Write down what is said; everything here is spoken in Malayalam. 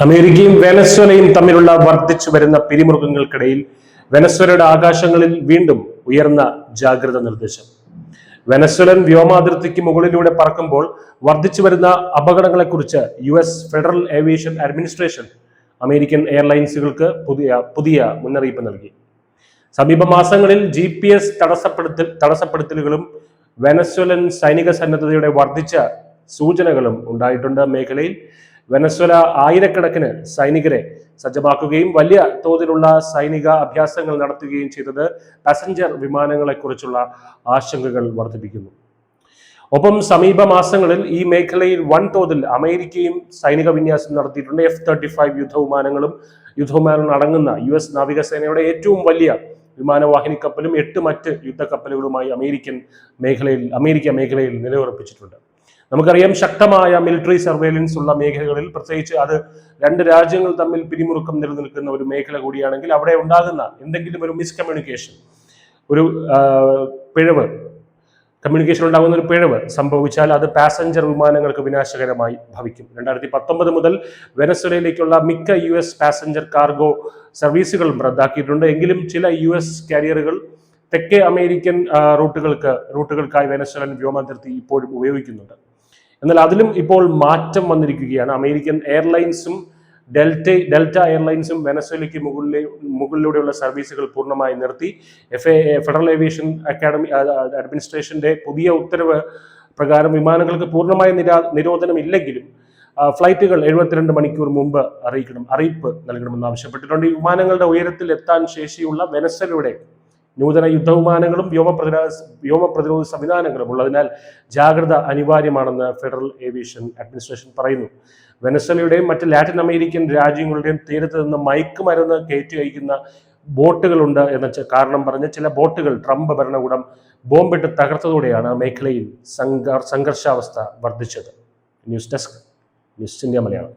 അമേരിക്കയും വെനസ്വേലയും തമ്മിലുള്ള വർദ്ധിച്ചു വരുന്ന പിരിമുറുക്കങ്ങൾക്കിടയിൽ വെനസ്വേലയുടെ ആകാശങ്ങളിൽ വീണ്ടും ഉയർന്ന ജാഗ്രത നിർദ്ദേശം. വെനസ്വേലൻ വ്യോമാതിർത്തിക്ക് മുകളിലൂടെ പറക്കുമ്പോൾ വർദ്ധിച്ചു വരുന്ന അപകടങ്ങളെക്കുറിച്ച് US federal aviation administration American എയർലൈൻസുകൾക്ക് പുതിയ മുന്നറിയിപ്പ് നൽകി. സമീപ മാസങ്ങളിൽ GPS തടസ്സപ്പെടുത്തലുകളും വെനസ്വേലൻ സൈനിക സന്നദ്ധതയുടെ വർദ്ധിച്ച സൂചനകളും ഉണ്ടായിട്ടുണ്ട്. മേഖലയിൽ വെനസ്വേല ആയിരക്കണക്കിന് സൈനികരെ സജ്ജമാക്കുകയും വലിയ തോതിലുള്ള സൈനിക അഭ്യാസങ്ങൾ നടത്തുകയും ചെയ്തത് പാസഞ്ചർ വിമാനങ്ങളെക്കുറിച്ചുള്ള ആശങ്കകൾ വർദ്ധിപ്പിക്കുന്നു. ഒപ്പം സമീപ മാസങ്ങളിൽ ഈ മേഖലയിൽ വൻതോതിൽ അമേരിക്കയും സൈനിക വിന്യാസം നടത്തിയിട്ടുണ്ട്. F-35 യുദ്ധവിമാനങ്ങളും അടങ്ങുന്ന US നാവികസേനയുടെ ഏറ്റവും വലിയ വിമാനവാഹിനി കപ്പലും 8 മറ്റ് യുദ്ധക്കപ്പലുകളുമായി അമേരിക്ക മേഖലയിൽ നിലയുറപ്പിച്ചിട്ടുണ്ട്. നമുക്കറിയാം, ശക്തമായ മിലിറ്ററി സർവേലൻസ് ഉള്ള മേഖലകളിൽ, പ്രത്യേകിച്ച് അത് രണ്ട് രാജ്യങ്ങൾ തമ്മിൽ പിരിമുറുക്കം നിലനിൽക്കുന്ന ഒരു മേഖല കൂടിയാണെങ്കിൽ അവിടെ ഉണ്ടാകുന്ന എന്തെങ്കിലും ഒരു മിസ്കമ്മ്യൂണിക്കേഷൻ, ഒരു ഉണ്ടാകുന്ന ഒരു പിഴവ് സംഭവിച്ചാൽ അത് പാസഞ്ചർ വിമാനങ്ങൾക്ക് വിനാശകരമായി ഭവിക്കും. 2019 മുതൽ വെനസ്വേലയിലേക്കുള്ള മിക്ക US പാസഞ്ചർ കാർഗോ സർവീസുകളും റദ്ദാക്കിയിട്ടുണ്ട്. എങ്കിലും ചില US കാരിയറുകൾ തെക്കേ അമേരിക്കൻ റൂട്ടുകൾക്കായി വെനസ്വേലൻ വ്യോമാതിർത്തി ഇപ്പോഴും ഉപയോഗിക്കുന്നുണ്ട്. എന്നാൽ അതിലും ഇപ്പോൾ മാറ്റം വന്നിരിക്കുകയാണ്. അമേരിക്കൻ എയർലൈൻസും ഡെൽറ്റ എയർലൈൻസും വെനസ്വേലയ്ക്ക് മുകളിലൂടെയുള്ള സർവീസുകൾ പൂർണ്ണമായി നിർത്തി. ഫെഡറൽ ഏവിയേഷൻ അഡ്മിനിസ്ട്രേഷന്റെ പുതിയ ഉത്തരവ് പ്രകാരം വിമാനങ്ങൾക്ക് പൂർണ്ണമായ നിരോധനം ഇല്ലെങ്കിലും ഫ്ലൈറ്റുകൾ 72 മണിക്കൂർ മുമ്പ് അറിയിപ്പ് നൽകണമെന്ന് ആവശ്യപ്പെട്ടിട്ടുണ്ട്. ഈ വിമാനങ്ങളുടെ ഉയരത്തിൽ എത്താൻ ശേഷിയുള്ള വെനസ്വേലയുടെ നൂതന യുദ്ധവിമാനങ്ങളും വ്യോമപ്രതിരോധ സംവിധാനങ്ങളും ഉള്ളതിനാൽ ജാഗ്രത അനിവാര്യമാണെന്ന് ഫെഡറൽ ഏവിയേഷൻ അഡ്മിനിസ്ട്രേഷൻ പറയുന്നു. വെനസ്വേലയുടെയും മറ്റ് ലാറ്റിൻ അമേരിക്കൻ രാജ്യങ്ങളുടെയും തീരത്ത് നിന്ന് മയക്കുമരുന്ന് കയറ്റി അയക്കുന്ന ബോട്ടുകളുണ്ട് എന്ന കാരണം പറഞ്ഞ് ചില ബോട്ടുകൾ ട്രംപ് ഭരണകൂടം ബോംബിട്ട് തകർത്തതോടെയാണ് മേഖലയിൽ സംഘർഷാവസ്ഥ വർദ്ധിച്ചത്. News desk, news India Malayalam.